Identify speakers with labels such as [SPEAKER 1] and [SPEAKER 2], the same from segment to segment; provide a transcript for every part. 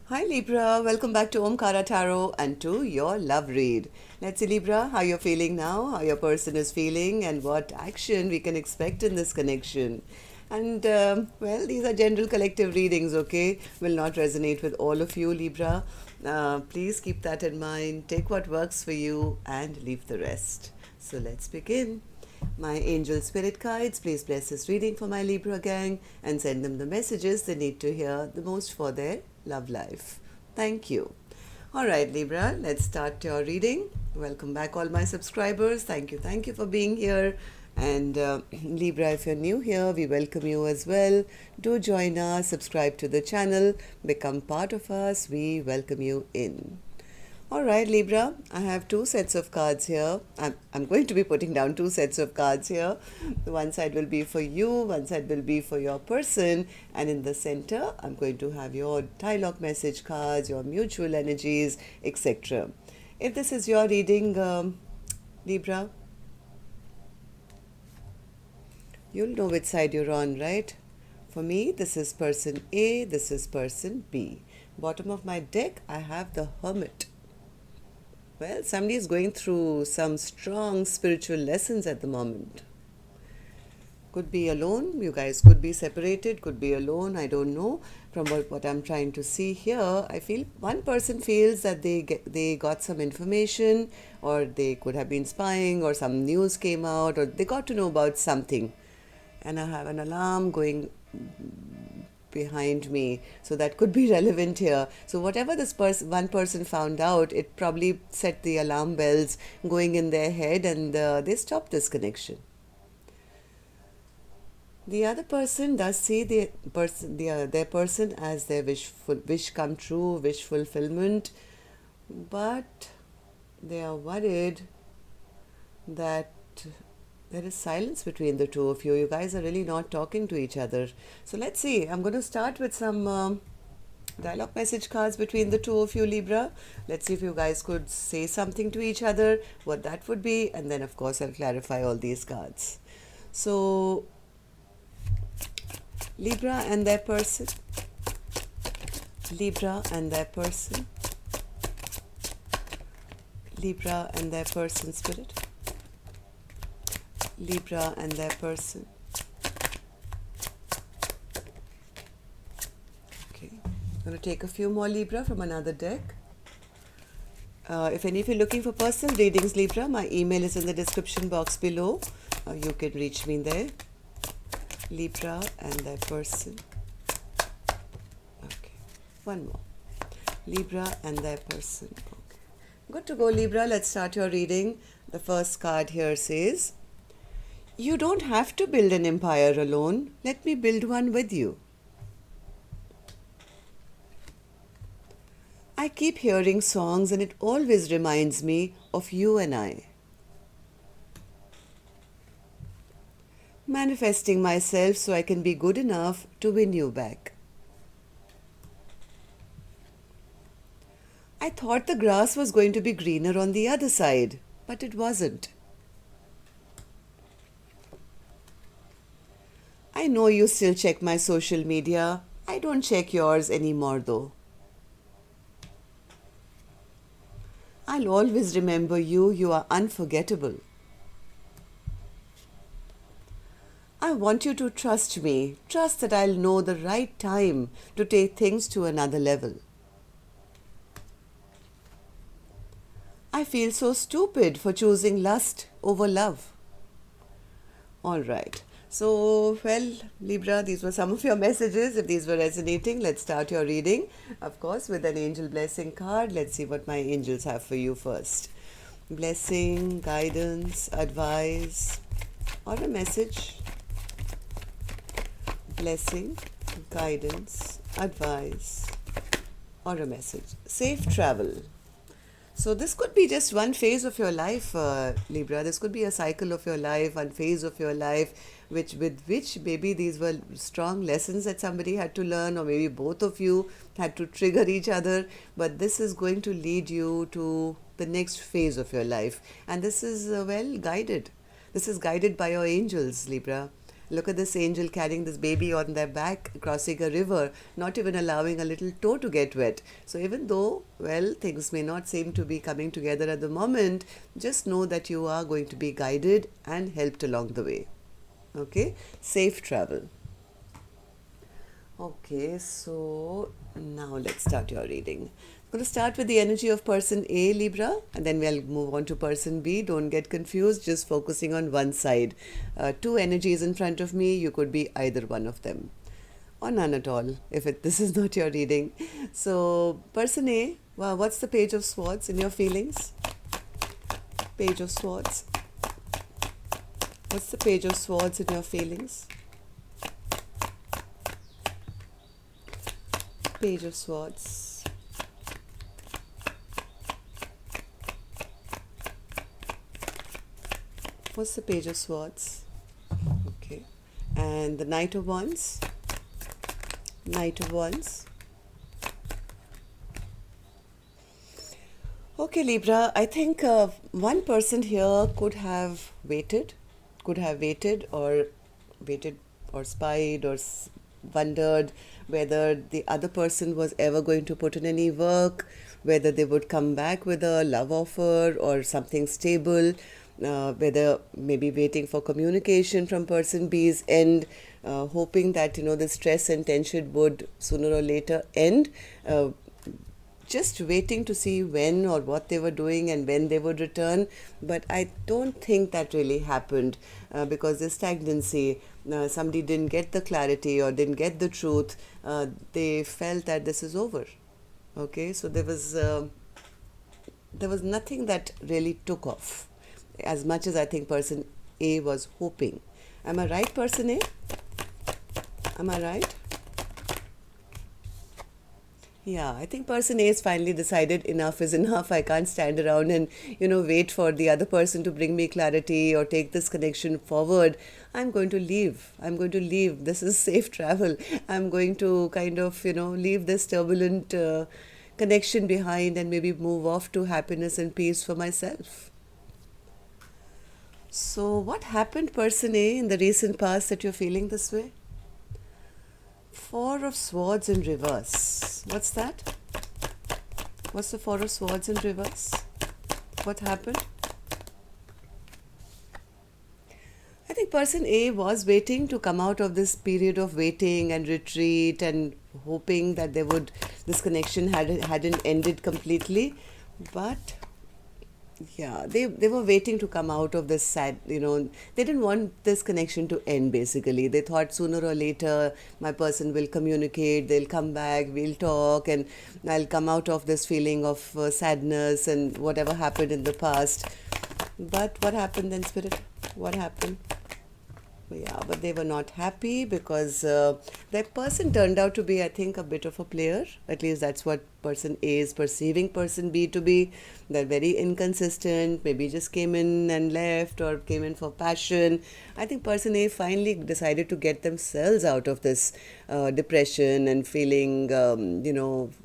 [SPEAKER 1] Hi Libra, welcome back to Omkaratarot and to your love read. Let's see Libra, how you're feeling now, how your person is feeling and what action we can expect in this connection. And well, these are general collective readings, okay? Will not resonate with all of you Libra. Please keep that in mind, take what works for you and leave the rest. So let's begin. My angel spirit guides, please bless this reading for my Libra gang and send them the messages they need to hear the most for their love life. Thank you. All right, Libra, let's start your reading. Welcome back, all my subscribers. Thank you for being here. And Libra, if you're new here, we welcome you as well. Do join us, subscribe to the channel, become part of us. We welcome you in. All right, Libra, I have two sets of cards here. I'm going to be putting down two sets of cards here. One side will be for you, one side will be for your person, and in the center, I'm going to have your dialogue message cards, your mutual energies, etc. If this is your reading, Libra, you'll know which side you're on, right? For me, this is person A, this is person B. Bottom of my deck, I have the Hermit. Well, somebody is going through some strong spiritual lessons at the moment. Could be alone, you guys could be separated, could be alone, I don't know. From what I'm trying to see here, I feel one person feels that they got some information, or they could have been spying, or some news came out, or they got to know about something. And I have an alarm going behind me, so that could be relevant here. So whatever this one person found out, it probably set the alarm bells going in their head, and they stopped this connection. The other person does see their person as their wish come true, wish fulfillment, but they are worried that there is silence between the two of you. You guys are really not talking to each other. So let's see. I'm going to start with some dialogue message cards between the two of you, Libra. Let's see if you guys could say something to each other, what that would be. And then, of course, I'll clarify all these cards. So, Libra and their person. Libra and their person. Libra and their person, spirit. Libra and their person. Okay, I'm going to take a few more Libra from another deck. If any of you are looking for personal readings, Libra, my email is in the description box below. You can reach me there. Libra and their person. Okay, one more. Libra and their person. Okay, good to go, Libra. Let's start your reading. The first card here says, you don't have to build an empire alone. Let me build one with you. I keep hearing songs and it always reminds me of you and I. Manifesting myself so I can be good enough to win you back. I thought the grass was going to be greener on the other side, but it wasn't. I know you still check my social media. I don't check yours anymore though. I'll always remember you. You are unforgettable. I want you to trust me. Trust that I'll know the right time to take things to another level. I feel so stupid for choosing lust over love. All right. So, well, Libra, these were some of your messages. If these were resonating, let's start your reading. Of course, with an angel blessing card. Let's see what my angels have for you first. Blessing, guidance, advice, or a message. Blessing, guidance, advice, or a message. Safe travel. So this could be just one phase of your life, Libra. This could be a cycle of your life, one phase of your life, with which maybe these were strong lessons that somebody had to learn, or maybe both of you had to trigger each other. But this is going to lead you to the next phase of your life. And this is well guided. This is guided by your angels, Libra. Look at this angel carrying this baby on their back, crossing a river, not even allowing a little toe to get wet. So even though, well, things may not seem to be coming together at the moment, just know that you are going to be guided and helped along the way. Okay? Safe travel. Okay, so now let's start your reading. I'm going to start with the energy of person A, Libra, and then we'll move on to person B. Don't get confused, just focusing on one side. Two energies in front of me, you could be either one of them, or none at all, if this is not your reading. So, person A, wow, what's the Page of Swords in your feelings? Page of Swords. What's the Page of Swords in your feelings? Page of Swords. What's the Page of Swords? Okay. And the Knight of Wands? Knight of Wands. Okay, Libra, I think one person here could have waited or spied or wondered whether the other person was ever going to put in any work, whether they would come back with a love offer or something stable, whether maybe waiting for communication from person B's end, hoping that, the stress and tension would sooner or later end, just waiting to see when or what they were doing and when they would return. But I don't think that really happened because there's stagnancy. Somebody didn't get the clarity or didn't get the truth. They felt that this is over. Okay, so there was nothing that really took off as much as I think person A was hoping. Am I right, person A? Am I right? Yeah, I think person A has finally decided enough is enough. I can't stand around and, wait for the other person to bring me clarity or take this connection forward. I'm going to leave. This is safe travel. I'm going to kind of, leave this turbulent connection behind and maybe move off to happiness and peace for myself. So what happened, person A, in the recent past that you're feeling this way? Four of Swords in reverse. What's that? What's the Four of Swords in reverse? What happened? I think person A was waiting to come out of this period of waiting and retreat and hoping that this connection hadn't ended completely. But yeah, they were waiting to come out of this sad, they didn't want this connection to end basically. They thought sooner or later my person will communicate, they'll come back, we'll talk, and I'll come out of this feeling of sadness and whatever happened in the past. But what happened then, Spirit? What happened? Yeah, but they were not happy because that person turned out to be, I think, a bit of a player. At least that's what person A is perceiving person B to be. They're very inconsistent, maybe just came in and left or came in for passion. I think person A finally decided to get themselves out of this depression and feeling,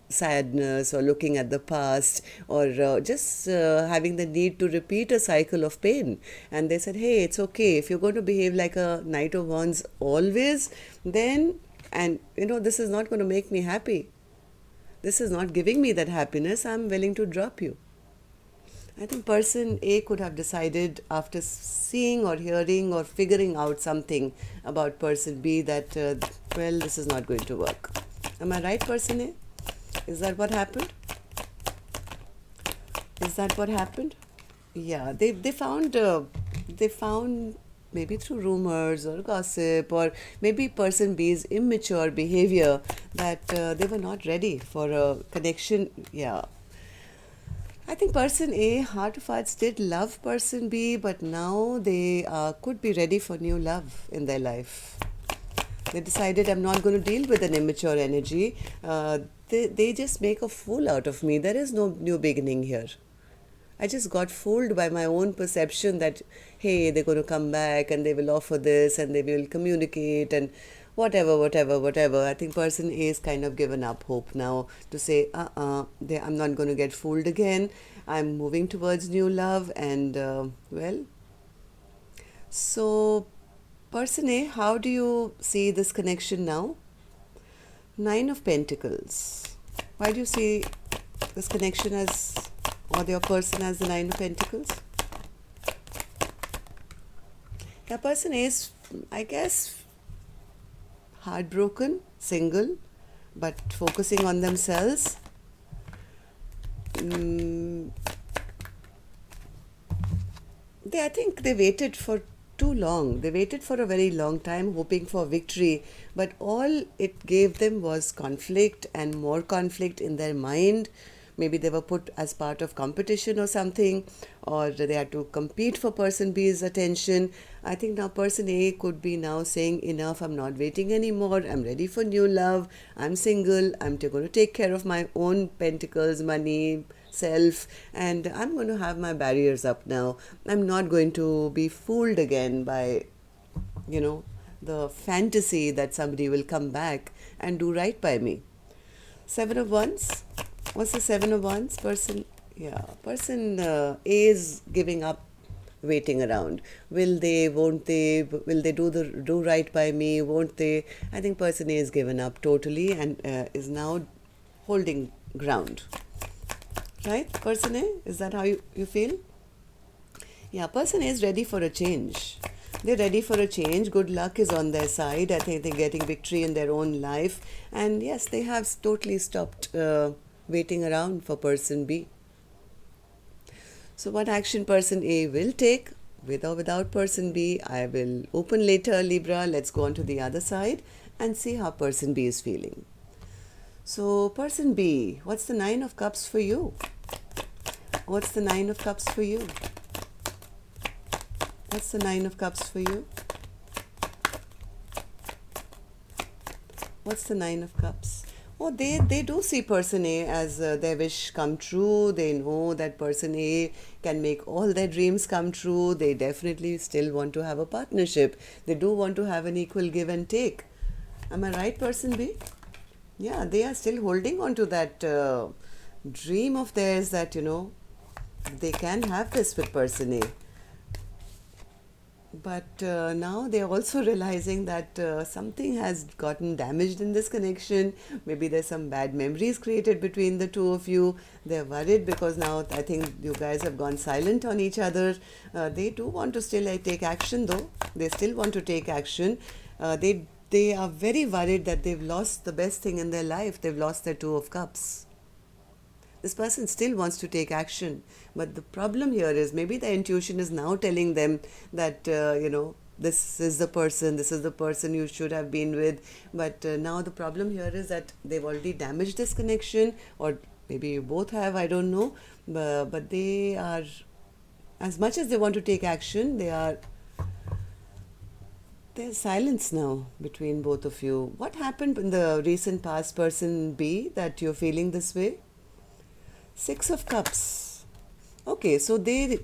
[SPEAKER 1] sadness or looking at the past or just having the need to repeat a cycle of pain. And they said, hey, it's okay. If you're going to behave like a Knight of Wands always, then, this is not going to make me happy. This is not giving me that happiness. I'm willing to drop you. I think person A could have decided after seeing or hearing or figuring out something about person B that, this is not going to work. Am I right, person A? Is that what happened? Is that what happened? Yeah, they found maybe through rumors or gossip or maybe person B's immature behavior that they were not ready for a connection. Yeah. I think person A, heart of hearts, did love person B, but now they could be ready for new love in their life. They decided, I'm not going to deal with an immature energy. They just make a fool out of me. There is no new beginning here. I just got fooled by my own perception that, hey, they're going to come back and they will offer this and they will communicate and whatever. I think person A is kind of given up hope now to say, I'm not going to get fooled again. I'm moving towards new love and, so Person A, how do you see this connection now? Nine of Pentacles. Why do you see this connection as, or your person as the Nine of Pentacles? Your person is, I guess, heartbroken, single, but focusing on themselves. I think they waited for too long. They waited for a very long time, hoping for victory, but all it gave them was conflict and more conflict in their mind. Maybe they were put as part of competition or something, or they had to compete for person B's attention. I think now person A could be now saying, enough, I'm not waiting anymore, I'm ready for new love, I'm single, I'm going to take care of my own pentacles, money, self, and I'm going to have my barriers up now. I'm not going to be fooled again by, the fantasy that somebody will come back and do right by me. Seven of Wands. What's the Seven of Wands? Person A is giving up, waiting around. Will they, won't they? Will they do right by me? Won't they? I think person A is given up totally and is now holding ground. Right? Person A? Is that how you feel? Yeah, person A is ready for a change. They're ready for a change. Good luck is on their side. I think they're getting victory in their own life. And yes, they have totally stopped waiting around for person B. So what action person A will take, with or without person B, I will open later, Libra. Let's go on to the other side and see how person B is feeling. So person B, what's the Nine of Cups for you? What's the Nine of Cups for you? What's the Nine of Cups for you? What's the Nine of Cups? Oh, they do see person A as their wish come true. They know that person A can make all their dreams come true. They definitely still want to have a partnership. They do want to have an equal give and take. Am I right, person B? Yeah, they are still holding on to that dream of theirs that, they can have this with person A. But now they are also realizing that something has gotten damaged in this connection. Maybe there's some bad memories created between the two of you. They're worried because now I think you guys have gone silent on each other. They do want to still take action though. They still want to take action. They are very worried that they've lost the best thing in their life. They've lost their Two of Cups. This person still wants to take action. But the problem here is maybe the intuition is now telling them that, this is the person you should have been with. But now the problem here is that they've already damaged this connection, or maybe you both have, I don't know. But they are, as much as they want to take action, there's silence now between both of you. What happened in the recent past, person B, that you're feeling this way? Six of Cups. Okay, so they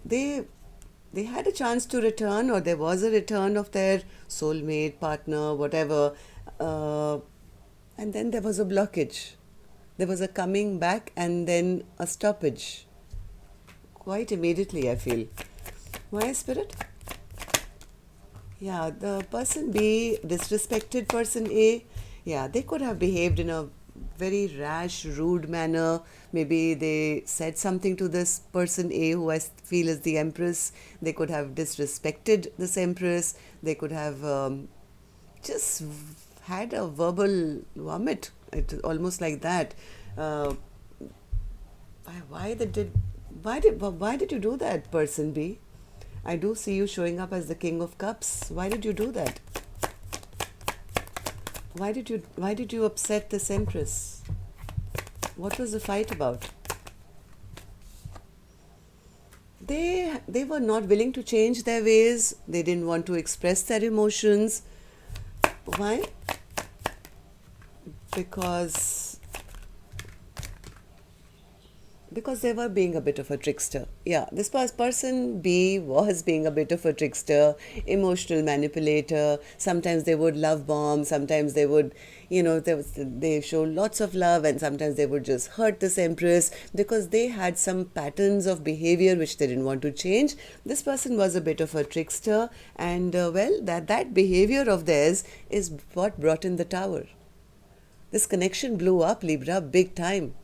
[SPEAKER 1] had a chance to return, or there was a return of their soulmate, partner, whatever, and then there was a blockage. There was a coming back and then a stoppage. Quite immediately, I feel. Why, Spirit? Yeah, the person B disrespected person A. Yeah, they could have behaved in a very rash, rude manner. Maybe they said something to this person A, who I feel is the Empress. They could have disrespected this Empress. They could have just had a verbal vomit, almost like that. Why did you do that, person B? I do see you showing up as the King of Cups. Why did you do that? Why did you upset this Empress? What was the fight about? They were not willing to change their ways. They didn't want to express their emotions. Why? Because because they were being a bit of a trickster. Yeah, this person B was being a bit of a trickster, emotional manipulator. Sometimes they would love bomb, sometimes they would, they show lots of love, and sometimes they would just hurt this empress because they had some patterns of behavior which they didn't want to change. This person was a bit of a trickster, and that behavior of theirs is what brought in the Tower. This connection blew up, Libra, big time.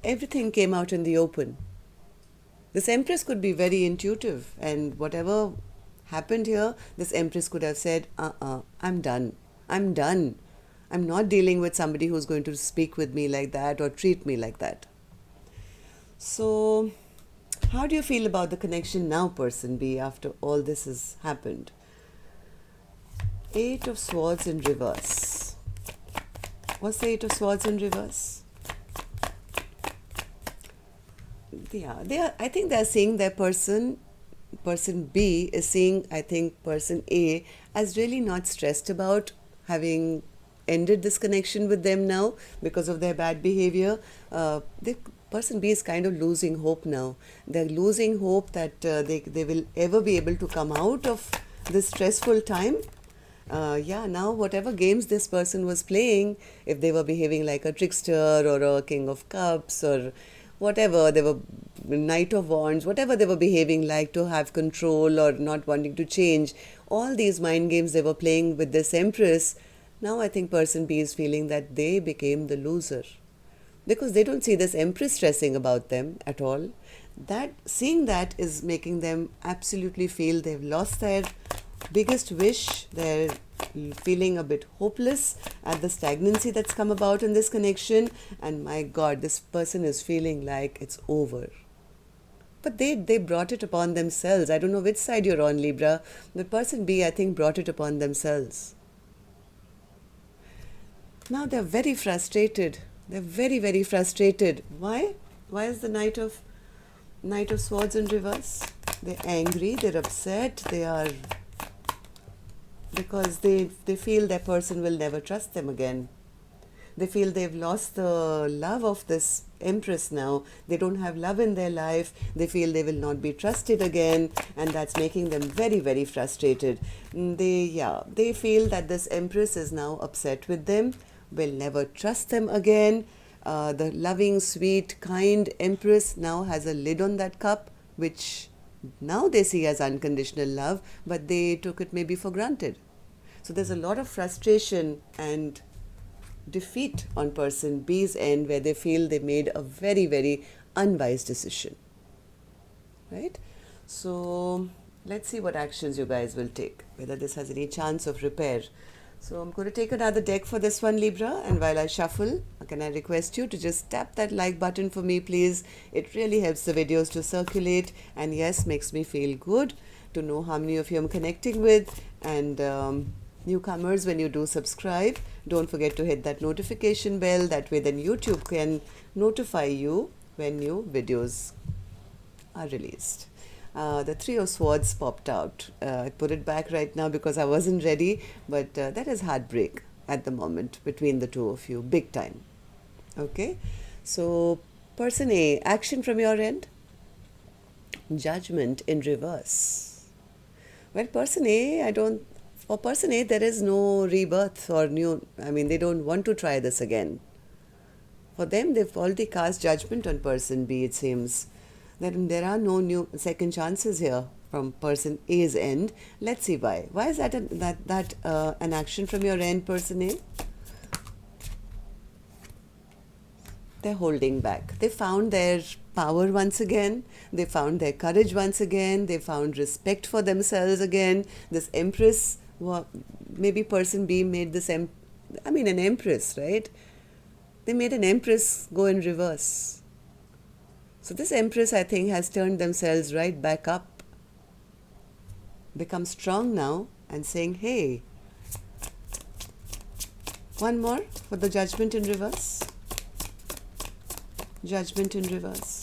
[SPEAKER 1] Everything came out in the open. This empress could be very intuitive, and whatever happened here, this empress could have said, I'm done. I'm done. I'm not dealing with somebody who's going to speak with me like that or treat me like that. So, how do you feel about the connection now, person B, after all this has happened? 8 of Swords in reverse. What's the 8 of Swords in reverse? Yeah, I think they're seeing their person B is seeing, I think, person A as really not stressed about having ended this connection with them now because of their bad behavior. The person B is kind of losing hope now. They're losing hope that they will ever be able to come out of this stressful time. Now whatever games this person was playing, if they were behaving like a trickster or a King of Cups or whatever, they were Knight of Wands, whatever they were behaving like to have control or not wanting to change, all these mind games they were playing with this Empress, now I think person B is feeling that they became the loser. Because they don't see this Empress stressing about them at all. Seeing that is making them absolutely feel they've lost their biggest wish. They're feeling a bit hopeless at the stagnancy that's come about in this connection, and my God, this person is feeling like it's over. But they brought it upon themselves. I don't know which side you're on, Libra. The person B, I think, brought it upon themselves. Now they're very frustrated. They're very, very frustrated. Why? Why is the Knight of Swords in reverse? They're angry, they're upset, they are... because they feel their person will never trust them again. They feel they've lost the love of this Empress now. They don't have love in their life. They feel they will not be trusted again, and that's making them very, very frustrated. They feel that this Empress is now upset with them, will never trust them again. The loving, sweet, kind Empress now has a lid on that cup, which now they see as unconditional love, but they took it maybe for granted. So there's a lot of frustration and defeat on person B's end, where they feel they made a very, very unwise decision. Right? So let's see what actions you guys will take, whether this has any chance of repair. So I'm going to take another deck for this one, Libra, and while I shuffle, can I request you to just tap that like button for me, please? It really helps the videos to circulate, and yes, makes me feel good to know how many of you I'm connecting with. And newcomers, when you do subscribe, don't forget to hit that notification bell. That way then YouTube can notify you when new videos are released. The 3 of Swords popped out. I put it back right now because I wasn't ready, but that is heartbreak at the moment between the two of you, big time. Okay, so person A, action from your end? Judgment in reverse. Well, person A, for person A, there is no rebirth or they don't want to try this again. For them, they've already cast judgment on person B, it seems. There are no new second chances here from person A's end. Let's see why. Why is that an action from your end, person A? They're holding back. They found their power once again. They found their courage once again. They found respect for themselves again. This Empress, maybe person B made this, an Empress, right? They made an Empress go in reverse. So this Empress, I think, has turned themselves right back up, become strong now, and saying, hey, one more for the Judgment in reverse. Judgment in reverse.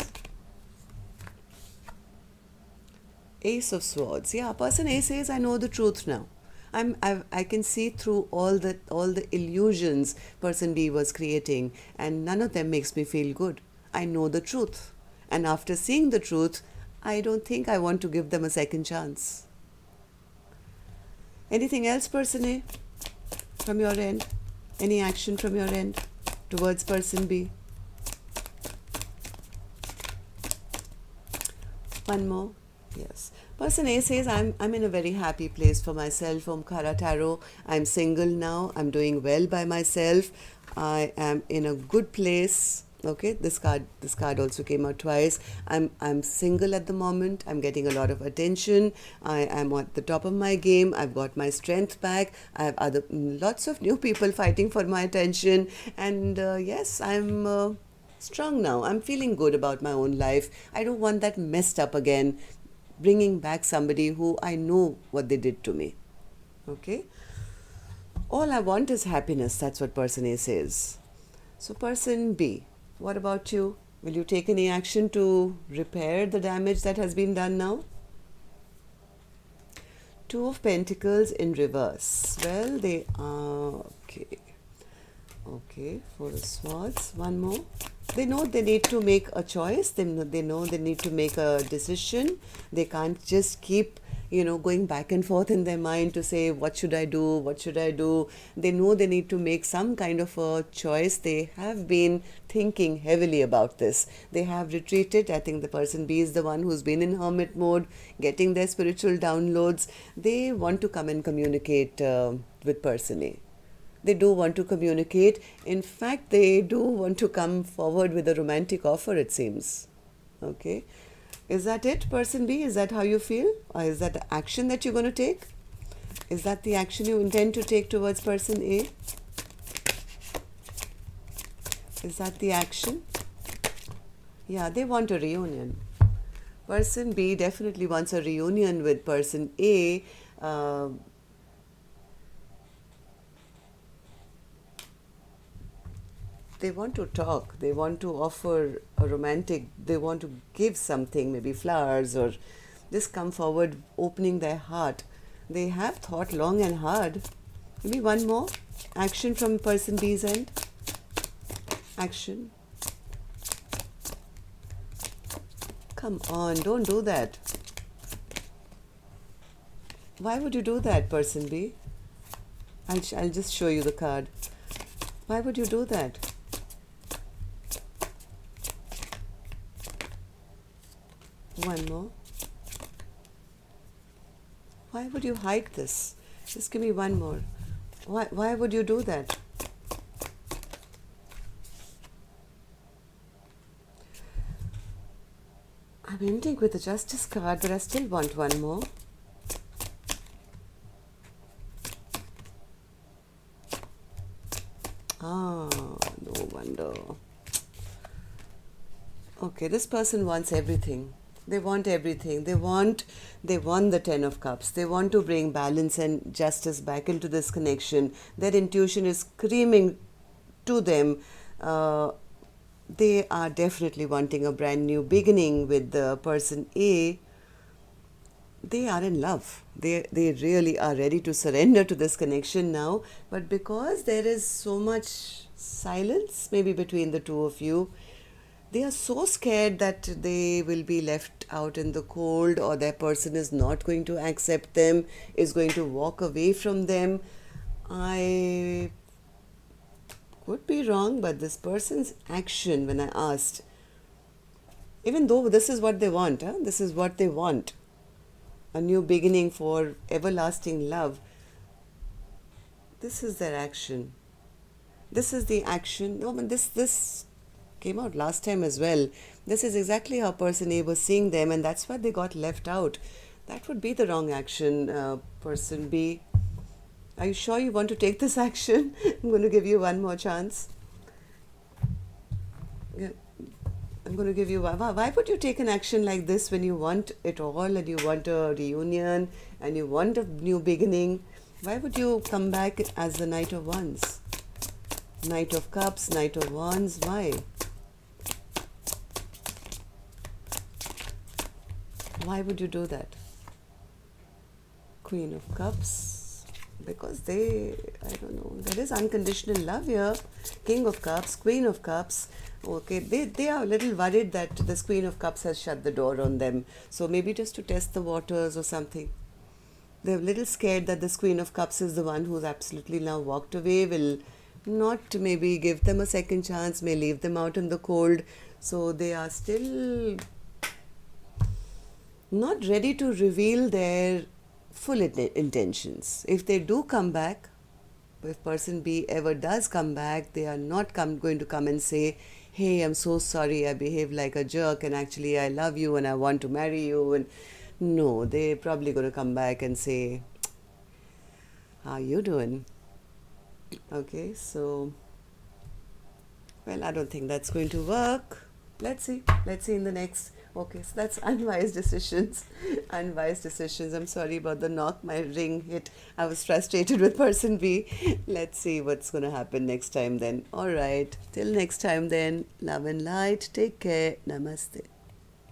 [SPEAKER 1] Ace of Swords. Yeah, person A says, I know the truth now. I can see through all the illusions person B was creating, and none of them makes me feel good. I know the truth. And after seeing the truth, I don't think I want to give them a second chance. Anything else, person A, from your end? Any action from your end towards person B? One more. Yes. Person A says, I'm in a very happy place for myself, Omkaratarot. I'm single now. I'm doing well by myself. I am in a good place. Okay, this card also came out twice. I'm single at the moment. I'm getting a lot of attention. I am at the top of my game. I've got my strength back. I have lots of new people fighting for my attention. And yes, I'm strong now. I'm feeling good about my own life. I don't want that messed up again, bringing back somebody who I know what they did to me. Okay? All I want is happiness. That's what person A says. So person B, what about you? Will you take any action to repair the damage that has been done now? Two of Pentacles in reverse. Well, they are... Okay, Four of Swords. One more. They know they need to make a choice. They know they need to make a decision. They can't just keep, going back and forth in their mind to say, what should I do? What should I do? They know they need to make some kind of a choice. They have been thinking heavily about this. They have retreated. I think the person B is the one who's been in hermit mode, getting their spiritual downloads. They want to come and communicate with person A. They do want to communicate. In fact, they do want to come forward with a romantic offer, it seems. Okay. Is that it, person B? Is that how you feel? Or is that the action that you're going to take? Is that the action you intend to take towards person A? Is that the action? Yeah, they want a reunion. Person B definitely wants a reunion with person A. They want to talk, they want to offer a romantic, they want to give something, maybe flowers, or just come forward opening their heart. They have thought long and hard. Maybe one more action from person B's end. Action. Come on, don't do that. Why would you do that, person B? I'll just show you the card. Why would you do that? One more. Why would you hide this? Just give me one more. Why would you do that? I'm ending with the Justice card, but I still want one more. Ah, no wonder. Okay, this person wants everything. They want everything. They want the Ten of Cups. They want to bring balance and justice back into this connection. Their intuition is screaming to them. They are definitely wanting a brand new beginning with the person A. They are in love. They really are ready to surrender to this connection now. But because there is so much silence maybe between the two of you, they are so scared that they will be left out in the cold, or their person is not going to accept them, is going to walk away from them. I could be wrong, but this person's action, when I asked, even though this is what they want, this is what they want, a new beginning for everlasting love, this is their action. This is the action. No, but this came out last time as well. This is exactly how person A was seeing them, and that's why they got left out. That would be the wrong action, person B. Are you sure you want to take this action? I'm going to give you one more chance. Yeah, I'm going to give you... Why would you take an action like this when you want it all, and you want a reunion, and you want a new beginning? Why would you come back as the Knight of Wands? Knight of Cups, Knight of Wands, why? Why would you do that? Queen of Cups, because I don't know, there is unconditional love here. King of Cups, Queen of Cups, Okay, they are a little worried that this Queen of Cups has shut the door on them. So maybe just to test the waters or something. They're a little scared that this Queen of Cups is the one who's absolutely now walked away, will not maybe give them a second chance, may leave them out in the cold. So they are still not ready to reveal their full intentions. If they do come back, if person B ever does come back, they are not going to come and say, hey, I'm so sorry, I behaved like a jerk and actually I love you and I want to marry you. And no, they're probably going to come back and say, how you doing? Okay, so, well, I don't think that's going to work. Let's see in the next. Okay, so that's unwise decisions. Unwise decisions. I'm sorry about the knock. My ring hit. I was frustrated with person B. Let's see what's going to happen next time then. All right. Till next time then. Love and light. Take care. Namaste.